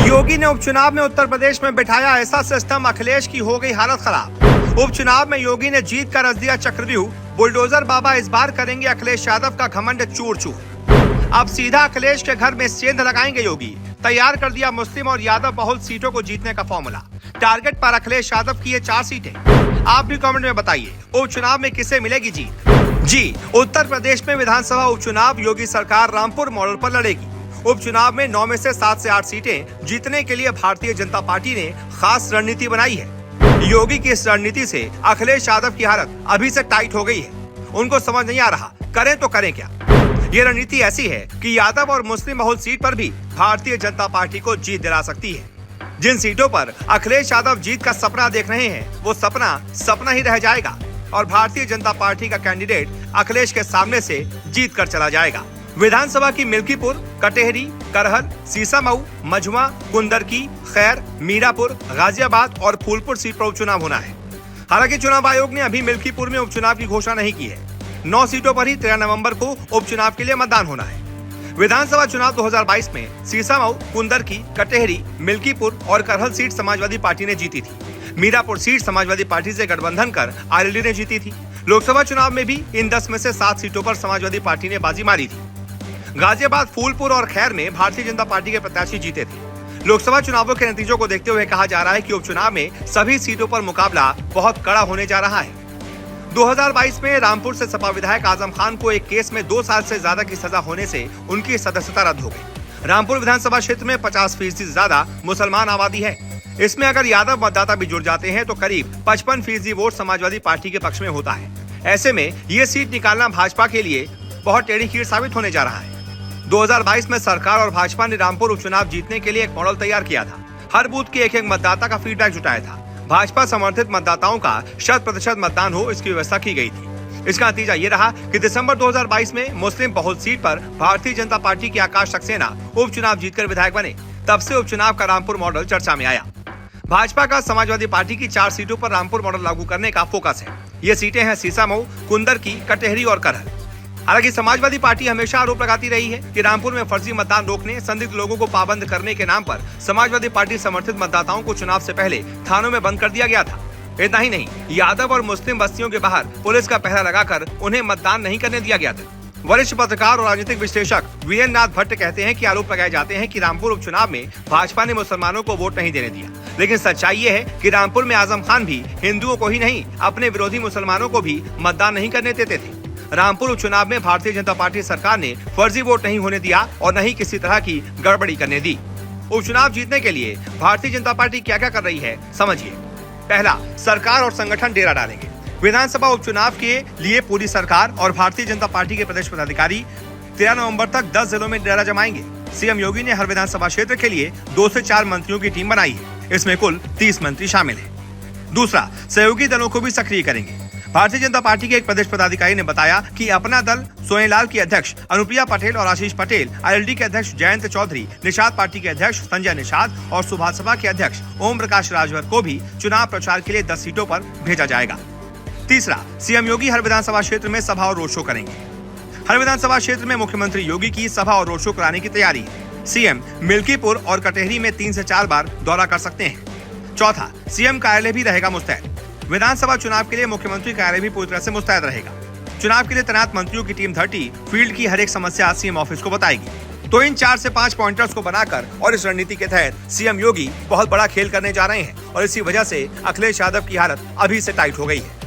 योगी ने उपचुनाव में उत्तर प्रदेश में बिठाया ऐसा सिस्टम, अखिलेश की हो गई हालत खराब। उपचुनाव में योगी ने जीत का रच दिया चक्रव्यूह। बुलडोजर बाबा इस बार करेंगे अखिलेश यादव का घमंड चूर चूर। अब सीधा अखिलेश के घर में सेंध लगाएंगे योगी। तैयार कर दिया मुस्लिम और यादव बहुल सीटों को जीतने का फॉर्मूला। टारगेट पर अखिलेश यादव की ये 4 सीटें। आप भी कमेंट में बताइए उपचुनाव में किसे मिलेगी जीत। जी, उत्तर प्रदेश में विधानसभा उपचुनाव योगी सरकार रामपुर मॉडल पर लड़ेगी। उपचुनाव में 9 में से 7 से 8 सीटें जीतने के लिए भारतीय जनता पार्टी ने खास रणनीति बनाई है। योगी की इस रणनीति से अखिलेश यादव की हालत अभी से टाइट हो गई है। उनको समझ नहीं आ रहा करें तो करें क्या। ये रणनीति ऐसी है कि यादव और मुस्लिम बहुल सीट पर भी भारतीय जनता पार्टी को जीत दिला सकती है। जिन सीटों पर अखिलेश यादव जीत का सपना देख रहे हैं, वो सपना ही रह जाएगा और भारतीय जनता पार्टी का कैंडिडेट अखिलेश के सामने से जीत कर चला जाएगा। विधानसभा की मिल्कीपुर, कटेहरी, करहल, सीसामऊ, मझुआ, कुंदरकी, खैर, मीरापुर, गाजियाबाद और फूलपुर सीट पर उपचुनाव होना है। हालांकि चुनाव आयोग ने अभी मिल्कीपुर में उपचुनाव की घोषणा नहीं की है। 9 सीटों पर ही 13 नवंबर को उपचुनाव के लिए मतदान होना है। विधानसभा चुनाव 2022 में सीसामऊ, कुंदरकी, कटेहरी, मिल्कीपुर और करहल सीट समाजवादी पार्टी ने जीती थी। मीरापुर सीट समाजवादी पार्टी से गठबंधन कर आरएलडी ने जीती थी। लोकसभा चुनाव में भी इन 10 में से 7 सीटों पर समाजवादी पार्टी ने बाजी मारी थी। गाजियाबाद, फूलपुर और खैर में भारतीय जनता पार्टी के प्रत्याशी जीते थे। लोकसभा चुनावों के नतीजों को देखते हुए कहा जा रहा है कि उपचुनाव में सभी सीटों पर मुकाबला बहुत कड़ा होने जा रहा है। 2022 में रामपुर से सपा विधायक आजम खान को एक केस में 2 साल से ज्यादा की सजा होने से उनकी सदस्यता रद्द हो गई। रामपुर विधानसभा क्षेत्र में 50% से ज्यादा मुसलमान आबादी है। इसमें अगर यादव मतदाता भी जुड़ जाते हैं तो करीब 55% वोट समाजवादी पार्टी के पक्ष में होता है। ऐसे में ये सीट निकालना भाजपा के लिए बहुत टेढ़ी खीर साबित होने जा रहा है। 2022 में सरकार और भाजपा ने रामपुर उपचुनाव जीतने के लिए एक मॉडल तैयार किया था। हर बूथ के एक मतदाता का फीडबैक जुटाया था। भाजपा समर्थित मतदाताओं का 100% मतदान हो, इसकी व्यवस्था की गई थी। इसका नतीजा ये रहा कि दिसंबर 2022 में मुस्लिम बहुल सीट पर भारतीय जनता पार्टी के आकाश सक्सेना उपचुनाव जीतकर विधायक बने। तब से उपचुनाव का रामपुर मॉडल चर्चा में आया। भाजपा का समाजवादी पार्टी की 4 सीटों पर रामपुर मॉडल लागू करने का फोकस है। ये सीटें हैं सीसामऊ, कुंदरकी, कटेहरी और करहल। हालांकि समाजवादी पार्टी हमेशा आरोप लगाती रही है कि रामपुर में फर्जी मतदान रोकने, संदिग्ध लोगों को पाबंद करने के नाम पर समाजवादी पार्टी समर्थित मतदाताओं को चुनाव से पहले थानों में बंद कर दिया गया था। इतना ही नहीं, यादव और मुस्लिम बस्तियों के बाहर पुलिस का पहरा लगाकर उन्हें मतदान नहीं करने दिया गया था। वरिष्ठ पत्रकार और राजनीतिक विश्लेषक वीएन नाथ भट्ट कहते हैं कि आरोप लगाए जाते हैं कि रामपुर उपचुनाव में भाजपा ने मुसलमानों को वोट नहीं देने दिया। लेकिन सच्चाई ये है कि रामपुर में आजम खान भी हिंदुओं को ही नहीं, अपने विरोधी मुसलमानों को भी मतदान नहीं करने देते थे। रामपुर उपचुनाव में भारतीय जनता पार्टी सरकार ने फर्जी वोट नहीं होने दिया और न ही किसी तरह की गड़बड़ी करने दी। उपचुनाव जीतने के लिए भारतीय जनता पार्टी क्या क्या कर रही है, समझिए। पहला, सरकार और संगठन डेरा डालेंगे। विधानसभा उपचुनाव के लिए पूरी सरकार और भारतीय जनता पार्टी के प्रदेश पदाधिकारी 13 नवंबर तक 10 जिलों में डेरा जमाएंगे। सीएम योगी ने हर विधानसभा क्षेत्र के लिए 2 से 4 मंत्रियों की टीम बनाई है। इसमें कुल 30 मंत्री शामिल हैं। दूसरा, सहयोगी दलों को भी सक्रिय करेंगे। भारतीय जनता पार्टी के एक प्रदेश पदाधिकारी ने बताया कि अपना दल सोहेलाल की अध्यक्ष अनुप्रिया पटेल और आशीष पटेल, आरएलडी के अध्यक्ष जयंत चौधरी, निषाद पार्टी के अध्यक्ष संजय निषाद और सुभाष सभा के अध्यक्ष ओम प्रकाश राजभर को भी चुनाव प्रचार के लिए 10 सीटों पर भेजा जाएगा। तीसरा, सीएम योगी हर विधानसभा क्षेत्र में सभा और रोड शो करेंगे। हर विधानसभा क्षेत्र में मुख्यमंत्री योगी की सभा और रोड शो कराने की तैयारी है। सीएम मिल्कीपुर और कटेहरी में 3 से 4 बार दौरा कर सकते हैं। चौथा, सीएम कार्यालय भी रहेगा मुस्तैद। विधानसभा चुनाव के लिए मुख्यमंत्री कार्यालय भी पूरी तरह से मुस्तैद रहेगा। चुनाव के लिए तैनात मंत्रियों की टीम 30 फील्ड की हर एक समस्या सीएम ऑफिस को बताएगी। तो इन 4 से 5 पॉइंटर्स को बनाकर और इस रणनीति के तहत सीएम योगी बहुत बड़ा खेल करने जा रहे हैं और इसी वजह से अखिलेश यादव की हालत अभी से टाइट हो गई है।